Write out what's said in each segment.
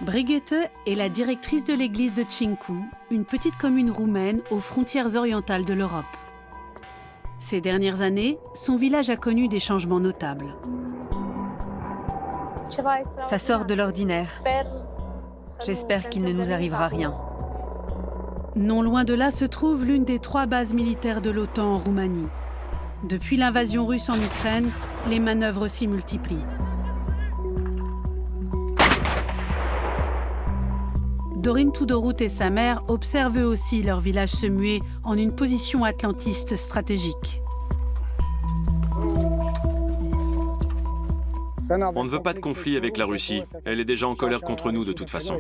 Brigitte est la directrice de l'église de Cinku, une petite commune roumaine aux frontières orientales de l'Europe. Ces dernières années, son village a connu des changements notables. Ça sort de l'ordinaire. J'espère qu'il ne nous arrivera rien. Non loin de là se trouve l'une des 3 bases militaires de l'OTAN en Roumanie. Depuis l'invasion russe en Ukraine, les manœuvres s'y multiplient. Dorin Tudorut et sa mère observent eux aussi leur village se muer en une position atlantiste stratégique. On ne veut pas de conflit avec la Russie. Elle est déjà en colère contre nous de toute façon.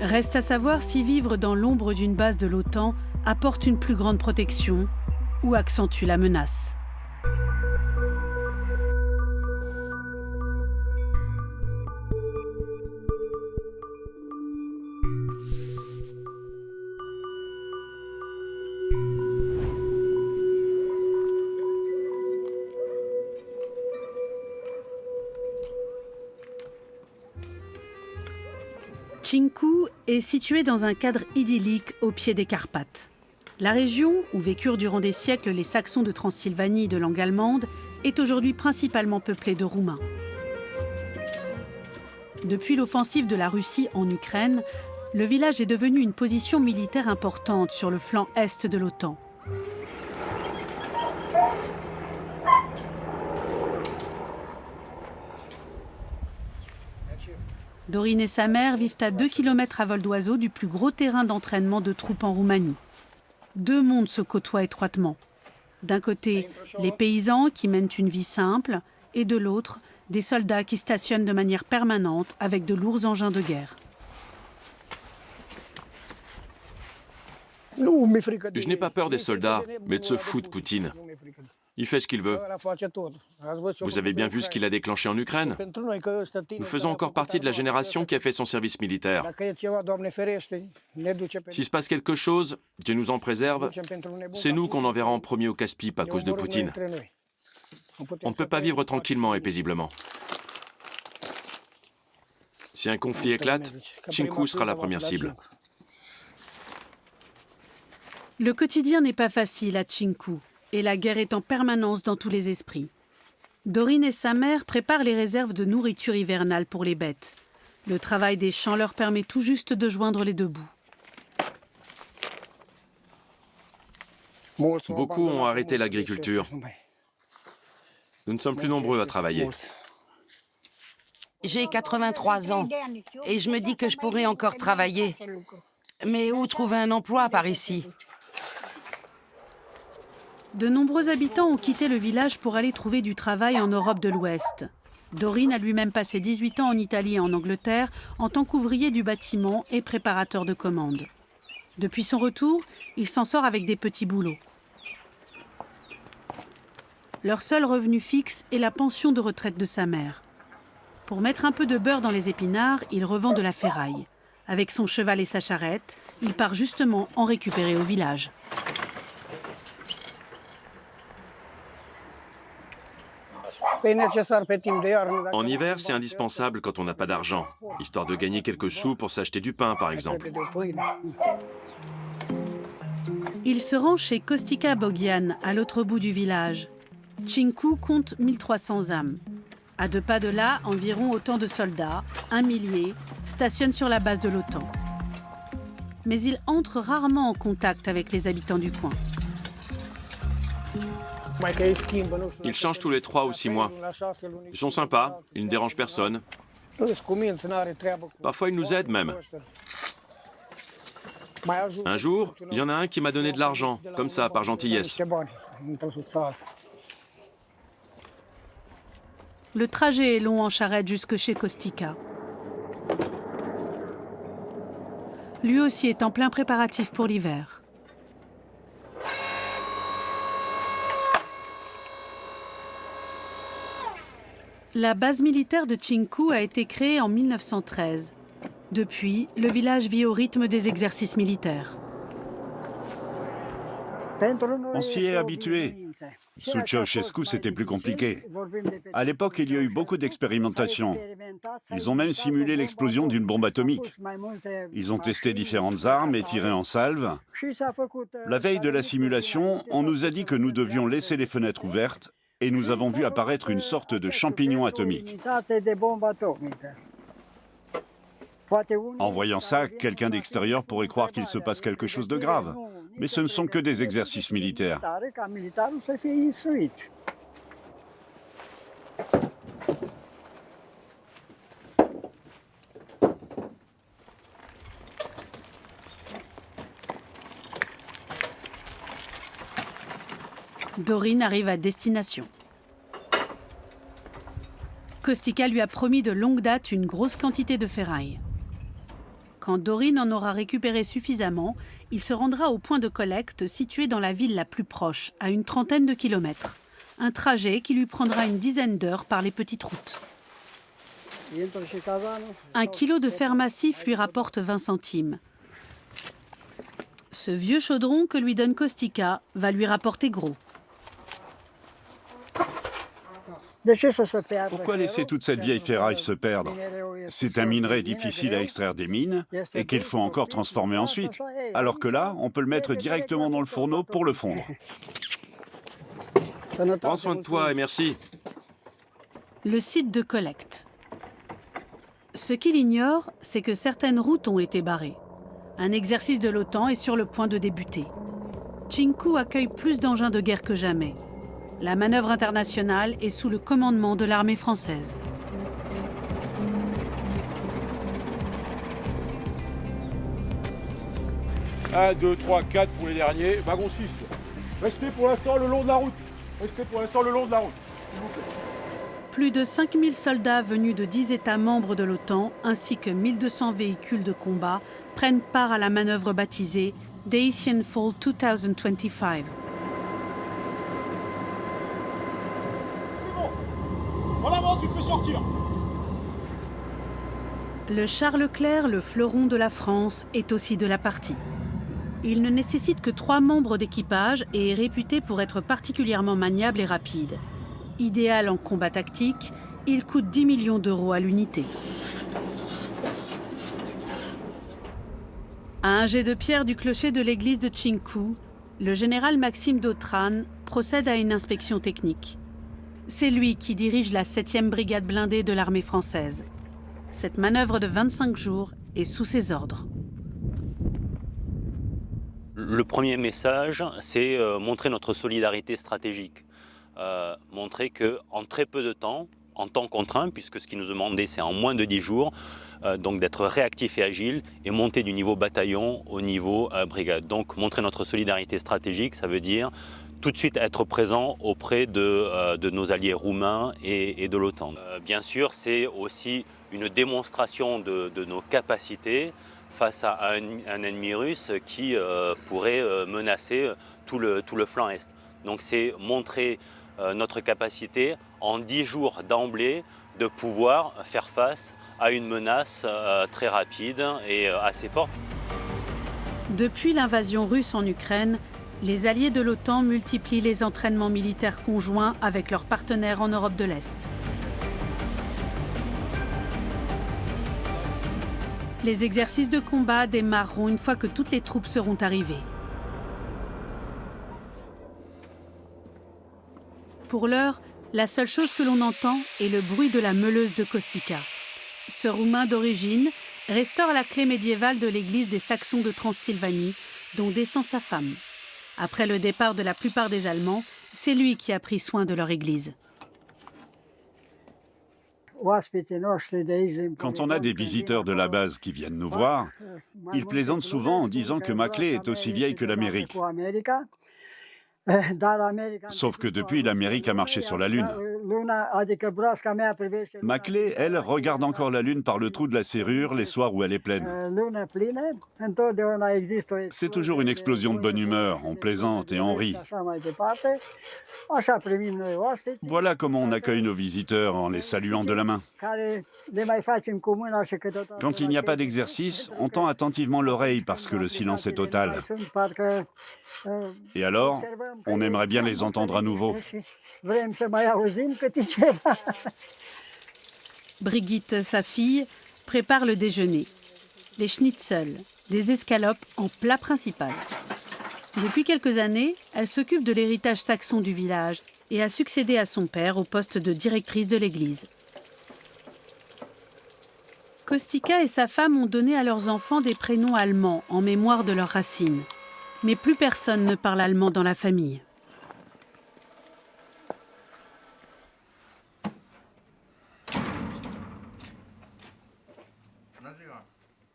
Reste à savoir si vivre dans l'ombre d'une base de l'OTAN apporte une plus grande protection ou accentue la menace. Cinku est située dans un cadre idyllique au pied des Carpates. La région, où vécurent durant des siècles les Saxons de Transylvanie de langue allemande, est aujourd'hui principalement peuplée de Roumains. Depuis l'offensive de la Russie en Ukraine, le village est devenu une position militaire importante sur le flanc est de l'OTAN. Dorin et sa mère vivent à 2 km à vol d'oiseau du plus gros terrain d'entraînement de troupes en Roumanie. 2 mondes se côtoient étroitement. D'un côté, les paysans qui mènent une vie simple, et de l'autre, des soldats qui stationnent de manière permanente avec de lourds engins de guerre. Je n'ai pas peur des soldats, mais de ce fou de Poutine. Il fait ce qu'il veut. Vous avez bien vu ce qu'il a déclenché en Ukraine? Nous faisons encore partie de la génération qui a fait son service militaire. S'il se passe quelque chose, Dieu nous en préserve, c'est nous qu'on enverra en premier au casse-pipe à cause de Poutine. On ne peut pas vivre tranquillement et paisiblement. Si un conflit éclate, Cinku sera la première cible. Le quotidien n'est pas facile à Cinku, et la guerre est en permanence dans tous les esprits. Dorin et sa mère préparent les réserves de nourriture hivernale pour les bêtes. Le travail des champs leur permet tout juste de joindre les 2 bouts. Beaucoup ont arrêté l'agriculture. Nous ne sommes plus nombreux à travailler. J'ai 83 ans et je me dis que je pourrais encore travailler. Mais où trouver un emploi par ici? De nombreux habitants ont quitté le village pour aller trouver du travail en Europe de l'Ouest. Dorin a lui-même passé 18 ans en Italie et en Angleterre en tant qu'ouvrier du bâtiment et préparateur de commandes. Depuis son retour, il s'en sort avec des petits boulots. Leur seul revenu fixe est la pension de retraite de sa mère. Pour mettre un peu de beurre dans les épinards, il revend de la ferraille. Avec son cheval et sa charrette, il part justement en récupérer au village. En hiver, c'est indispensable quand on n'a pas d'argent, histoire de gagner quelques sous pour s'acheter du pain, par exemple. Il se rend chez Kostika Bogian, à l'autre bout du village. Cinku compte 1300 âmes. À 2 pas de là, environ autant de soldats, 1 millier, stationnent sur la base de l'OTAN. Mais il entre rarement en contact avec les habitants du coin. Ils changent tous les 3 ou 6 mois. Ils sont sympas, ils ne dérangent personne. Parfois, ils nous aident même. Un jour, il y en a un qui m'a donné de l'argent, comme ça, par gentillesse. Le trajet est long en charrette jusque chez Kostika. Lui aussi est en plein préparatif pour l'hiver. La base militaire de Cinku a été créée en 1913. Depuis, le village vit au rythme des exercices militaires. On s'y est habitué. Sous Ceausescu, c'était plus compliqué. À l'époque, il y a eu beaucoup d'expérimentations. Ils ont même simulé l'explosion d'une bombe atomique. Ils ont testé différentes armes et tiré en salve. La veille de la simulation, on nous a dit que nous devions laisser les fenêtres ouvertes et nous avons vu apparaître une sorte de champignon atomique. En voyant ça, quelqu'un d'extérieur pourrait croire qu'il se passe quelque chose de grave. Mais ce ne sont que des exercices militaires. Dorine arrive à destination. Kostika lui a promis de longue date une grosse quantité de ferraille. Quand Dorine en aura récupéré suffisamment, il se rendra au point de collecte situé dans la ville la plus proche, à une trentaine de kilomètres. Un trajet qui lui prendra une dizaine d'heures par les petites routes. 1 kilo de fer massif lui rapporte 20 centimes. Ce vieux chaudron que lui donne Kostika va lui rapporter gros. Pourquoi laisser toute cette vieille ferraille se perdre? C'est un minerai difficile à extraire des mines et qu'il faut encore transformer ensuite. Alors que là, on peut le mettre directement dans le fourneau pour le fondre. Prends soin de toi et merci. Le site de collecte. Ce qu'il ignore, c'est que certaines routes ont été barrées. Un exercice de l'OTAN est sur le point de débuter. Chinku accueille plus d'engins de guerre que jamais. La manœuvre internationale est sous le commandement de l'armée française. Un, 2, 3, 4 pour les derniers. Wagon 6. Restez pour l'instant le long de la route. Restez pour l'instant le long de la route, s'il vous plaît. Plus de 5000 soldats venus de 10 États membres de l'OTAN, ainsi que 1200 véhicules de combat, prennent part à la manœuvre baptisée Dacian Fall 2025. En avant, tu peux sortir. Le Charles Leclerc, le fleuron de la France, est aussi de la partie. Il ne nécessite que 3 membres d'équipage et est réputé pour être particulièrement maniable et rapide. Idéal en combat tactique, il coûte 10 millions d'euros à l'unité. À un jet de pierre du clocher de l'église de Chinku, le général Maxime Dautran procède à une inspection technique. C'est lui qui dirige la 7e brigade blindée de l'armée française. Cette manœuvre de 25 jours est sous ses ordres. Le premier message, c'est montrer notre solidarité stratégique. Montrer qu'en très peu de temps, en temps contraint, puisque ce qui nous demandait c'est en moins de 10 jours, donc d'être réactif et agile et monter du niveau bataillon au niveau brigade. Donc montrer notre solidarité stratégique, ça veut dire tout de suite être présent auprès de nos alliés roumains et de l'OTAN. Bien sûr, c'est aussi une démonstration de nos capacités face à un ennemi russe qui pourrait menacer tout le flanc Est. Donc c'est montrer notre capacité en 10 jours d'emblée de pouvoir faire face à une menace très rapide et assez forte. Depuis l'invasion russe en Ukraine, les alliés de l'OTAN multiplient les entraînements militaires conjoints avec leurs partenaires en Europe de l'Est. Les exercices de combat démarreront une fois que toutes les troupes seront arrivées. Pour l'heure, la seule chose que l'on entend est le bruit de la meuleuse de Kostika. Ce Roumain d'origine restaure la clé médiévale de l'église des Saxons de Transylvanie, dont descend sa femme. Après le départ de la plupart des Allemands, c'est lui qui a pris soin de leur église. Quand on a des visiteurs de la base qui viennent nous voir, ils plaisantent souvent en disant que ma clé est aussi vieille que l'Amérique. Sauf que depuis, l'Amérique a marché sur la Lune. Maclé, elle, regarde encore la lune par le trou de la serrure les soirs où elle est pleine. C'est toujours une explosion de bonne humeur, on plaisante et on rit. Voilà comment on accueille nos visiteurs en les saluant de la main. Quand il n'y a pas d'exercice, on tend attentivement l'oreille parce que le silence est total. Et alors, on aimerait bien les entendre à nouveau. Brigitte, sa fille, prépare le déjeuner. Les schnitzels, des escalopes en plat principal. Depuis quelques années, elle s'occupe de l'héritage saxon du village et a succédé à son père au poste de directrice de l'église. Kostika et sa femme ont donné à leurs enfants des prénoms allemands en mémoire de leurs racines. Mais plus personne ne parle allemand dans la famille.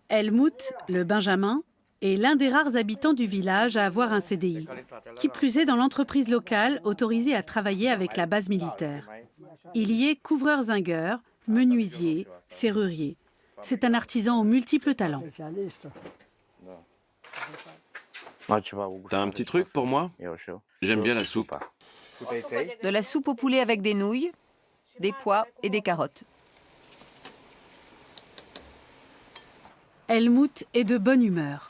Helmut, le Benjamin, est l'un des rares habitants du village à avoir un CDI. Qui plus est dans l'entreprise locale autorisée à travailler avec la base militaire. Il y est couvreur-zingueur, menuisier, serrurier. C'est un artisan aux multiples talents. T'as un petit truc pour moi? J'aime bien la soupe. De la soupe au poulet avec des nouilles, des pois et des carottes. Helmut est de bonne humeur.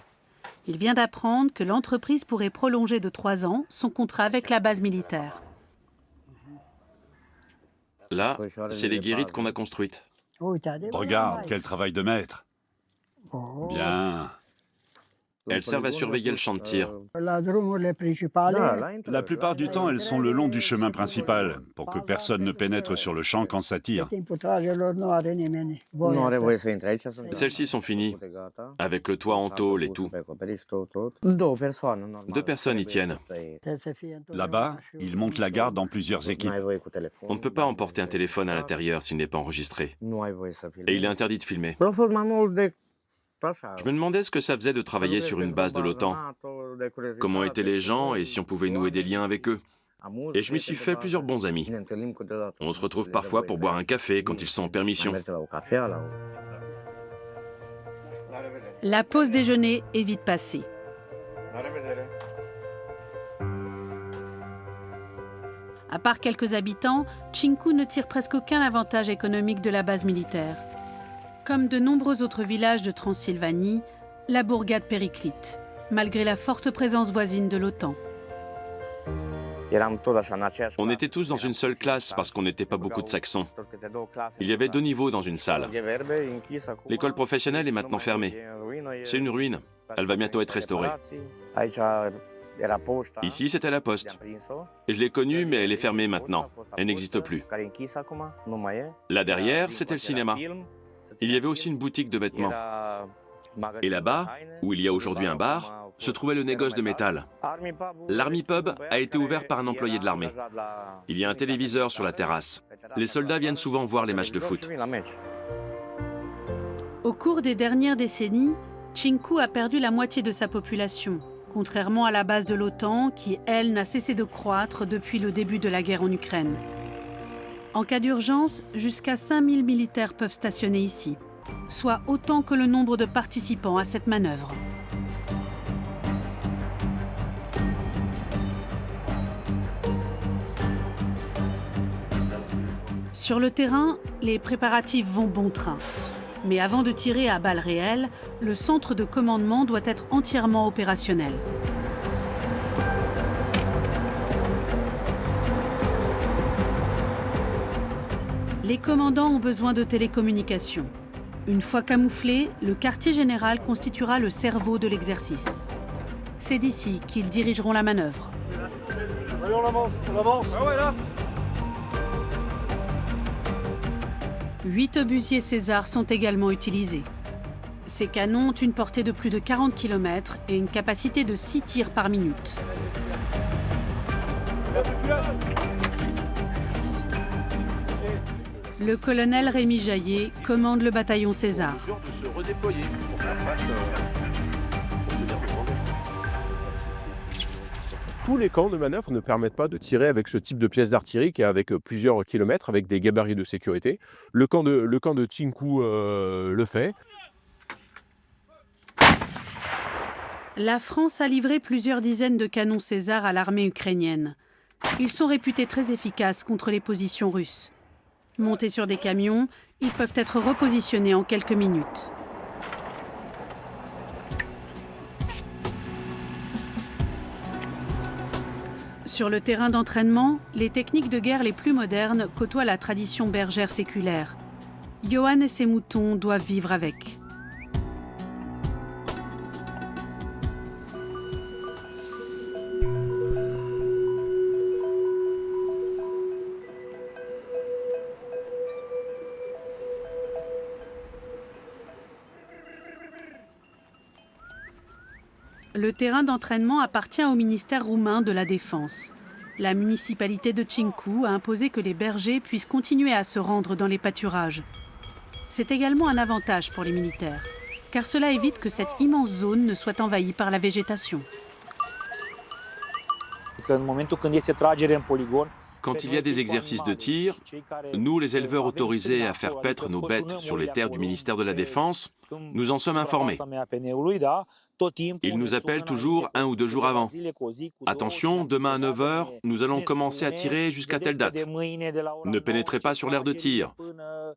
Il vient d'apprendre que l'entreprise pourrait prolonger de 3 ans son contrat avec la base militaire. Là, c'est les guérites qu'on a construites. Regarde, quel travail de maître. Bien. Elles servent à surveiller le champ de tir. La plupart du temps, elles sont le long du chemin principal, pour que personne ne pénètre sur le champ quand ça tire. Celles-ci sont finies, avec le toit en tôle et tout. 2 personnes y tiennent. Là-bas, ils montent la garde en plusieurs équipes. On ne peut pas emporter un téléphone à l'intérieur s'il n'est pas enregistré. Et il est interdit de filmer. Je me demandais ce que ça faisait de travailler sur une base de l'OTAN. Comment étaient les gens et si on pouvait nouer des liens avec eux. Et je m'y suis fait plusieurs bons amis. On se retrouve parfois pour boire un café quand ils sont en permission. La pause déjeuner est vite passée. À part quelques habitants, Chinku ne tire presque aucun avantage économique de la base militaire. Comme de nombreux autres villages de Transylvanie, la bourgade périclite, malgré la forte présence voisine de l'OTAN. On était tous dans une seule classe parce qu'on n'était pas beaucoup de Saxons. Il y avait 2 niveaux dans une salle. L'école professionnelle est maintenant fermée. C'est une ruine. Elle va bientôt être restaurée. Ici, c'était la poste. Et je l'ai connue, mais elle est fermée maintenant. Elle n'existe plus. Là derrière, c'était le cinéma. Il y avait aussi une boutique de vêtements. Et là-bas, où il y a aujourd'hui un bar, se trouvait le négoce de métal. L'Army Pub a été ouvert par un employé de l'armée. Il y a un téléviseur sur la terrasse. Les soldats viennent souvent voir les matchs de foot. Au cours des dernières décennies, Chinku a perdu la moitié de sa population, contrairement à la base de l'OTAN qui, elle, n'a cessé de croître depuis le début de la guerre en Ukraine. En cas d'urgence, jusqu'à 5000 militaires peuvent stationner ici, soit autant que le nombre de participants à cette manœuvre. Sur le terrain, les préparatifs vont bon train. Mais avant de tirer à balles réelles, le centre de commandement doit être entièrement opérationnel. Les commandants ont besoin de télécommunications. Une fois camouflé, le quartier général constituera le cerveau de l'exercice. C'est d'ici qu'ils dirigeront la manœuvre. Allez, on avance, on avance. Ah ouais, là. 8 obusiers César sont également utilisés. Ces canons ont une portée de plus de 40 km et une capacité de 6 tirs par minute. Le colonel Rémi Jaillet commande le bataillon César. tous les camps de manœuvre ne permettent pas de tirer avec ce type de pièces d'artillerie qui est avec plusieurs kilomètres, avec des gabarits de sécurité. Le camp de Tchinku le fait. La France a livré plusieurs dizaines de canons César à l'armée ukrainienne. Ils sont réputés très efficaces contre les positions russes. Montés sur des camions, ils peuvent être repositionnés en quelques minutes. Sur le terrain d'entraînement, les techniques de guerre les plus modernes côtoient la tradition bergère séculaire. Johan et ses moutons doivent vivre avec. Le terrain d'entraînement appartient au ministère roumain de la Défense. La municipalité de Tchinku a imposé que les bergers puissent continuer à se rendre dans les pâturages. C'est également un avantage pour les militaires, car cela évite que cette immense zone ne soit envahie par la végétation. Quand il y a des exercices de tir, nous, les éleveurs autorisés à faire paître nos bêtes sur les terres du ministère de la Défense, nous en sommes informés. Ils nous appellent toujours 1 ou 2 jours avant. Attention, demain à 9 h, nous allons commencer à tirer jusqu'à telle date. Ne pénétrez pas sur l'aire de tir.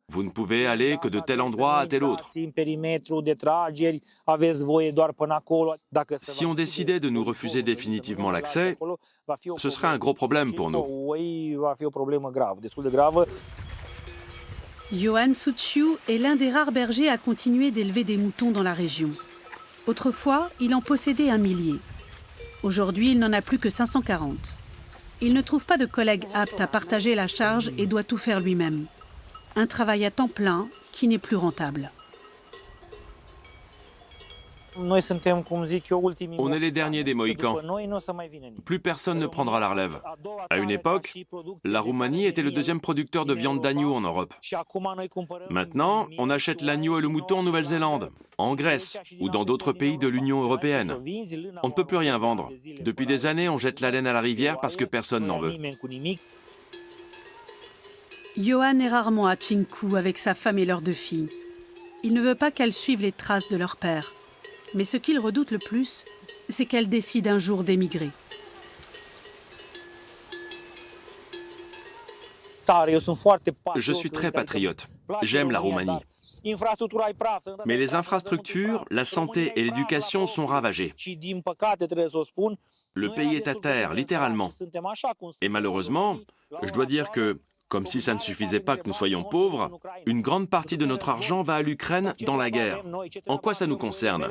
Vous ne pouvez aller que de tel endroit à tel autre. Si on décidait de nous refuser définitivement l'accès, ce serait un gros problème pour nous. Ioan Suciu est l'un des rares bergers à continuer d'élever des moutons dans la région. Autrefois, il en possédait 1 millier. Aujourd'hui, il n'en a plus que 540. Il ne trouve pas de collègues aptes à partager la charge et doit tout faire lui-même. Un travail à temps plein qui n'est plus rentable. On est les derniers des Mohicans. Plus personne ne prendra la relève. À une époque, la Roumanie était le 2e producteur de viande d'agneau en Europe. Maintenant, on achète l'agneau et le mouton en Nouvelle-Zélande, en Grèce ou dans d'autres pays de l'Union européenne. On ne peut plus rien vendre. Depuis des années, on jette la laine à la rivière parce que personne n'en veut. Ioan est rarement à Tchinku avec sa femme et leurs 2 filles. Il ne veut pas qu'elles suivent les traces de leur père. Mais ce qu'il redoute le plus, c'est qu'elle décide un jour d'émigrer. Je suis très patriote. J'aime la Roumanie. Mais les infrastructures, la santé et l'éducation sont ravagées. Le pays est à terre, littéralement. Et malheureusement, je dois dire que, comme si ça ne suffisait pas que nous soyons pauvres, une grande partie de notre argent va à l'Ukraine dans la guerre. En quoi ça nous concerne ?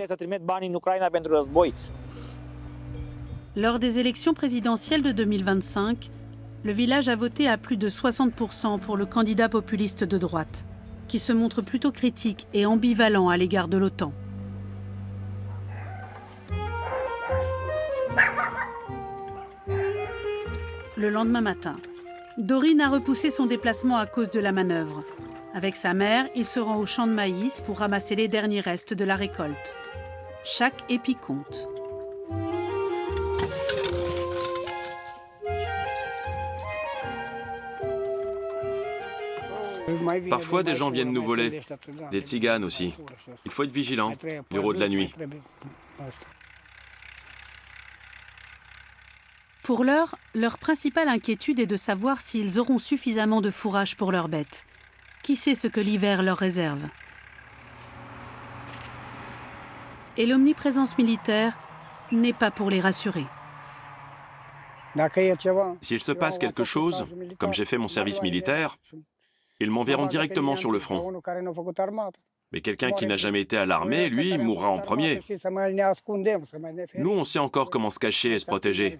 Lors des élections présidentielles de 2025, le village a voté à plus de 60% pour le candidat populiste de droite, qui se montre plutôt critique et ambivalent à l'égard de l'OTAN. Le lendemain matin, Dorin a repoussé son déplacement à cause de la manœuvre. Avec sa mère, il se rend au champ de maïs pour ramasser les derniers restes de la récolte. Chaque épi compte. Parfois, des gens viennent nous voler. Des tziganes aussi. Il faut être vigilant, l'héros de la nuit. Pour l'heure, leur principale inquiétude est de savoir s'ils auront suffisamment de fourrage pour leurs bêtes. Qui sait ce que l'hiver leur réserve? Et l'omniprésence militaire n'est pas pour les rassurer. S'il se passe quelque chose, comme j'ai fait mon service militaire, ils m'enverront directement sur le front. Mais quelqu'un qui n'a jamais été à l'armée, lui, mourra en premier. Nous, on sait encore comment se cacher et se protéger.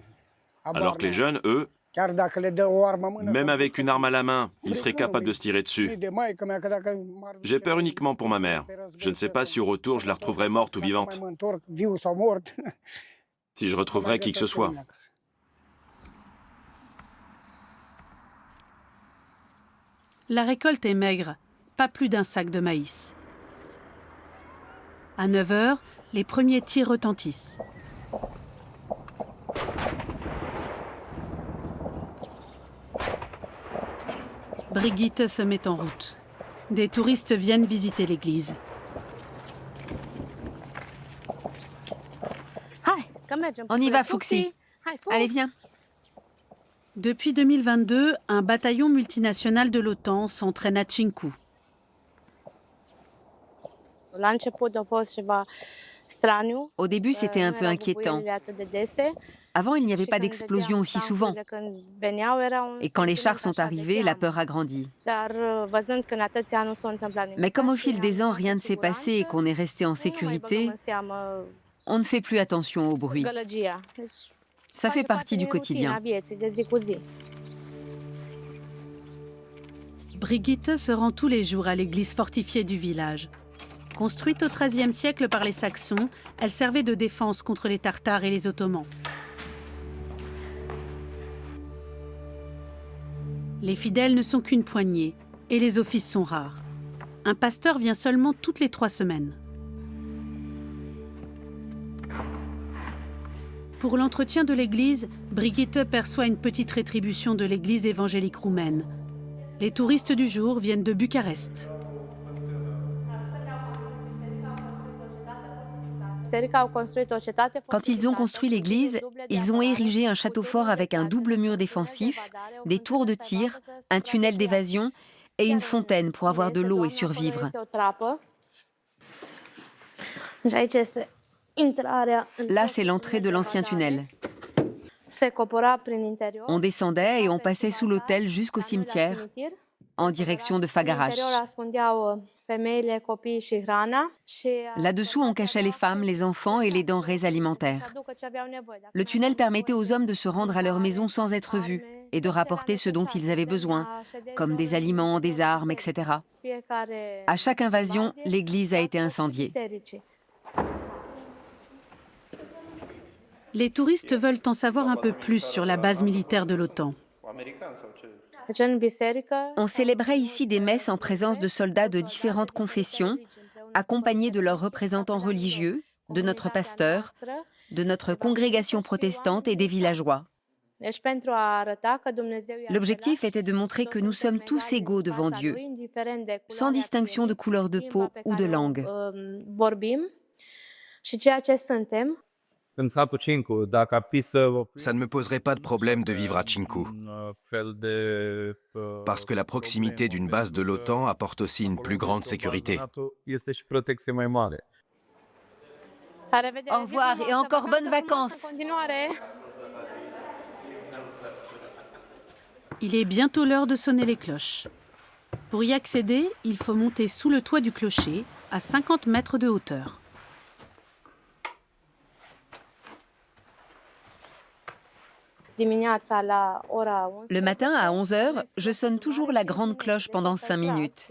Alors que les jeunes, eux, même avec une arme à la main, ils seraient capables de se tirer dessus. J'ai peur uniquement pour ma mère. Je ne sais pas si au retour je la retrouverai morte ou vivante. Si je retrouverai qui que ce soit. La récolte est maigre, pas plus d'1 sac de maïs. À 9 h, les premiers tirs retentissent. Brigitte se met en route. Des touristes viennent visiter l'église. On y va, Fuxi. Allez, viens. Depuis 2022, un bataillon multinational de l'OTAN s'entraîne à Chinku. Au début, c'était un peu inquiétant. Avant, il n'y avait pas d'explosion aussi souvent. Et quand les chars sont arrivés, la peur a grandi. Mais comme au fil des ans, rien ne s'est passé et qu'on est resté en sécurité, on ne fait plus attention au bruit. Ça fait partie du quotidien. Brigitte se rend tous les jours à l'église fortifiée du village. Construite au XIIIe siècle par les Saxons, elle servait de défense contre les Tartares et les Ottomans. Les fidèles ne sont qu'une poignée et les offices sont rares. Un pasteur vient seulement toutes les 3 semaines. Pour l'entretien de l'église, Brigitte perçoit une petite rétribution de l'église évangélique roumaine. Les touristes du jour viennent de Bucarest. Quand ils ont construit l'église, ils ont érigé un château fort avec un double mur défensif, des tours de tir, un tunnel d'évasion et une fontaine pour avoir de l'eau et survivre. Là, c'est l'entrée de l'ancien tunnel. On descendait et on passait sous l'autel jusqu'au cimetière, en direction de Făgăraș. Là-dessous, on cachait les femmes, les enfants et les denrées alimentaires. Le tunnel permettait aux hommes de se rendre à leur maison sans être vus et de rapporter ce dont ils avaient besoin, comme des aliments, des armes, etc. À chaque invasion, l'église a été incendiée. Les touristes veulent en savoir un peu plus sur la base militaire de l'OTAN. On célébrait ici des messes en présence de soldats de différentes confessions, accompagnés de leurs représentants religieux, de notre pasteur, de notre congrégation protestante et des villageois. L'objectif était de montrer que nous sommes tous égaux devant Dieu, sans distinction de couleur de peau ou de langue. Ça ne me poserait pas de problème de vivre à Chinku, parce que la proximité d'une base de l'OTAN apporte aussi une plus grande sécurité. Au revoir et encore bonnes vacances. Il est bientôt l'heure de sonner les cloches. Pour y accéder, il faut monter sous le toit du clocher, à 50 mètres de hauteur. Le matin, à 11 h, je sonne toujours la grande cloche pendant 5 minutes.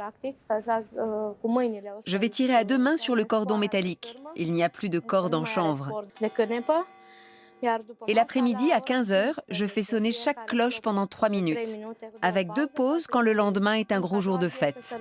Je vais tirer à 2 mains sur le cordon métallique. Il n'y a plus de corde en chanvre. Et l'après-midi, à 15 h, je fais sonner chaque cloche pendant 3 minutes, avec 2 pauses quand le lendemain est un gros jour de fête.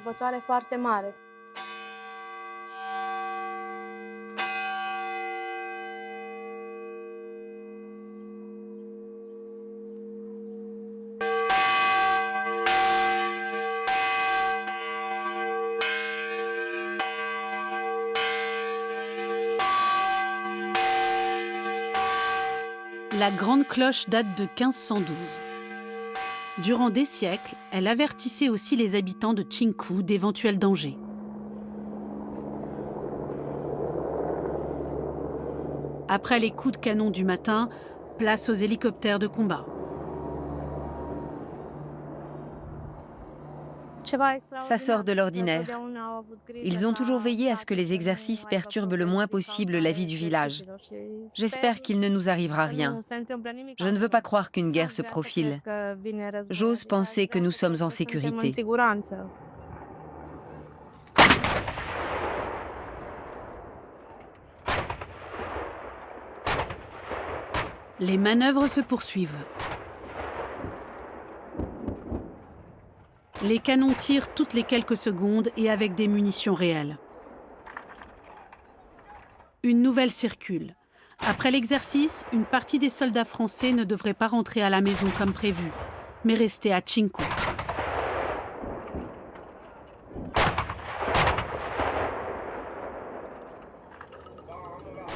La grande cloche date de 1512. Durant des siècles, elle avertissait aussi les habitants de Chinku d'éventuels dangers. Après les coups de canon du matin, place aux hélicoptères de combat. Ça sort de l'ordinaire. Ils ont toujours veillé à ce que les exercices perturbent le moins possible la vie du village. J'espère qu'il ne nous arrivera rien. Je ne veux pas croire qu'une guerre se profile. J'ose penser que nous sommes en sécurité. Les manœuvres se poursuivent. Les canons tirent toutes les quelques secondes et avec des munitions réelles. Une nouvelle circule. Après l'exercice, une partie des soldats français ne devrait pas rentrer à la maison comme prévu, mais rester à Chinku.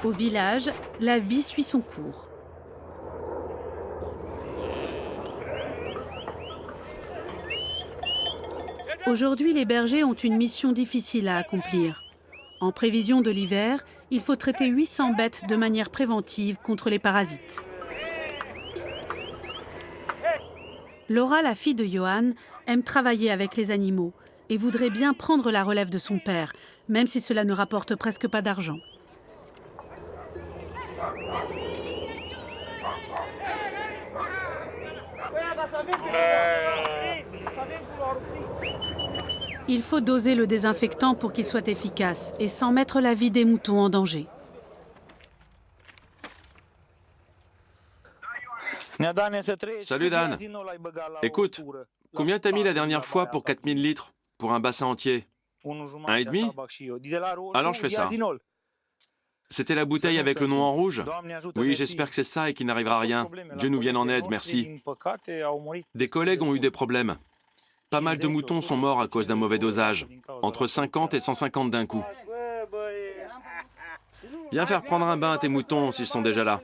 Au village, la vie suit son cours. Aujourd'hui, les bergers ont une mission difficile à accomplir. En prévision de l'hiver, il faut traiter 800 bêtes de manière préventive contre les parasites. Laura, la fille de Johan, aime travailler avec les animaux et voudrait bien prendre la relève de son père, même si cela ne rapporte presque pas d'argent. Il faut doser le désinfectant pour qu'il soit efficace et sans mettre la vie des moutons en danger. Salut Dan. Écoute, combien t'as mis la dernière fois pour 4000 litres, pour un bassin entier? 1,5? Alors je fais ça. C'était la bouteille avec le nom en rouge? Oui, j'espère que c'est ça et qu'il n'arrivera rien. Dieu nous vienne en aide, merci. Des collègues ont eu des problèmes. Pas mal de moutons sont morts à cause d'un mauvais dosage, entre 50 et 150 d'un coup. Viens faire prendre un bain à tes moutons s'ils sont déjà là.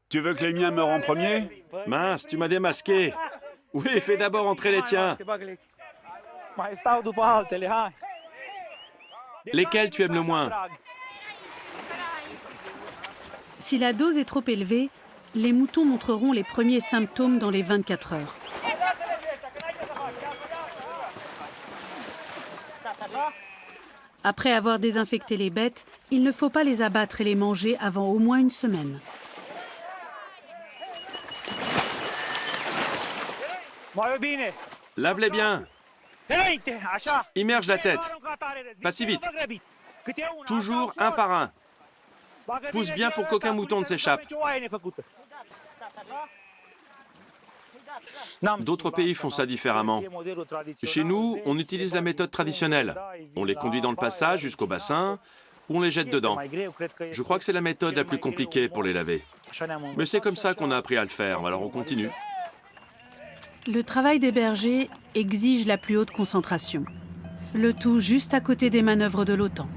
Tu veux que les miens meurent en premier? Mince, tu m'as démasqué. Oui, fais d'abord entrer les tiens. Lesquels tu aimes le moins? Si la dose est trop élevée, les moutons montreront les premiers symptômes dans les 24 heures. Après avoir désinfecté les bêtes, il ne faut pas les abattre et les manger avant au moins une semaine. Lave-les bien. Immerge la tête. Pas si vite. Toujours un par un. Pousse bien pour qu'aucun mouton ne s'échappe. D'autres pays font ça différemment. Chez nous, on utilise la méthode traditionnelle. On les conduit dans le passage jusqu'au bassin, ou on les jette dedans. Je crois que c'est la méthode la plus compliquée pour les laver. Mais c'est comme ça qu'on a appris à le faire, alors on continue. Le travail des bergers exige la plus haute concentration. Le tout juste à côté des manœuvres de l'OTAN.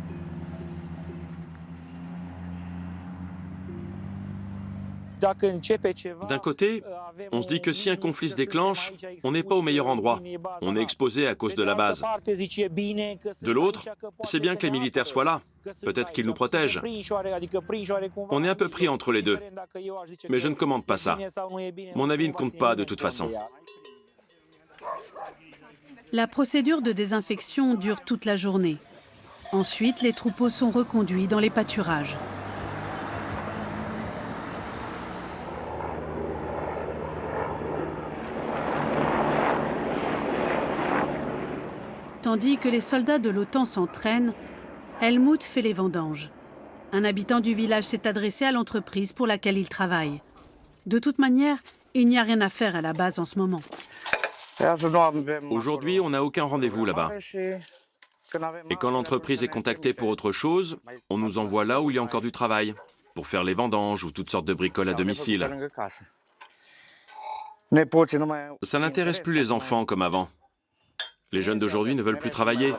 D'un côté, on se dit que si un conflit se déclenche, on n'est pas au meilleur endroit. On est exposé à cause de la base. De l'autre, c'est bien que les militaires soient là. Peut-être qu'ils nous protègent. On est un peu pris entre les deux. Mais je ne commande pas ça. Mon avis ne compte pas de toute façon. La procédure de désinfection dure toute la journée. Ensuite, les troupeaux sont reconduits dans les pâturages. Tandis que les soldats de l'OTAN s'entraînent, Helmut fait les vendanges. Un habitant du village s'est adressé à l'entreprise pour laquelle il travaille. De toute manière, il n'y a rien à faire à la base en ce moment. Aujourd'hui, on n'a aucun rendez-vous là-bas. Et quand l'entreprise est contactée pour autre chose, on nous envoie là où il y a encore du travail, pour faire les vendanges ou toutes sortes de bricoles à domicile. Ça n'intéresse plus les enfants comme avant. Les jeunes d'aujourd'hui ne veulent plus travailler.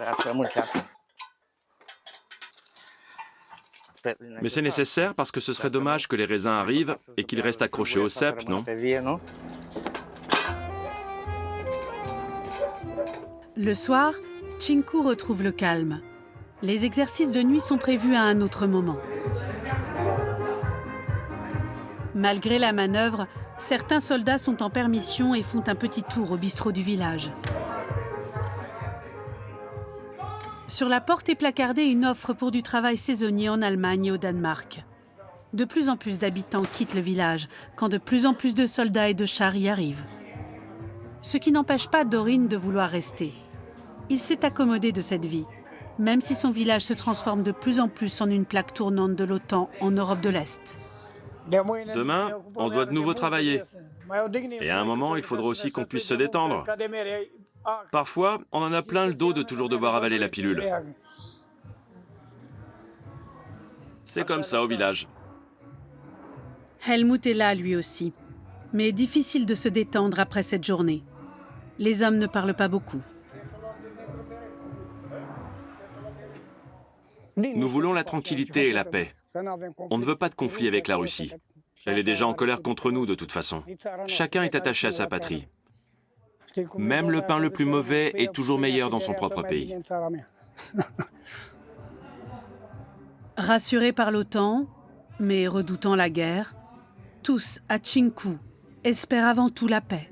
Mais c'est nécessaire parce que ce serait dommage que les raisins arrivent et qu'ils restent accrochés au cep, non? Le soir, Chinku retrouve le calme. Les exercices de nuit sont prévus à un autre moment. Malgré la manœuvre, certains soldats sont en permission et font un petit tour au bistrot du village. Sur la porte est placardée une offre pour du travail saisonnier en Allemagne et au Danemark. De plus en plus d'habitants quittent le village quand de plus en plus de soldats et de chars y arrivent. Ce qui n'empêche pas Dorin de vouloir rester. Il s'est accommodé de cette vie, même si son village se transforme de plus en plus en une plaque tournante de l'OTAN en Europe de l'Est. Demain, on doit de nouveau travailler. Et à un moment, il faudra aussi qu'on puisse se détendre. Parfois, on en a plein le dos de toujours devoir avaler la pilule. C'est comme ça au village. Helmut est là lui aussi, mais difficile de se détendre après cette journée. Les hommes ne parlent pas beaucoup. Nous voulons la tranquillité et la paix. On ne veut pas de conflit avec la Russie. Elle est déjà en colère contre nous de toute façon. Chacun est attaché à sa patrie. Même le pain le plus mauvais est toujours meilleur dans son propre pays. Rassurés par l'OTAN, mais redoutant la guerre, tous à Tchingkou espèrent avant tout la paix.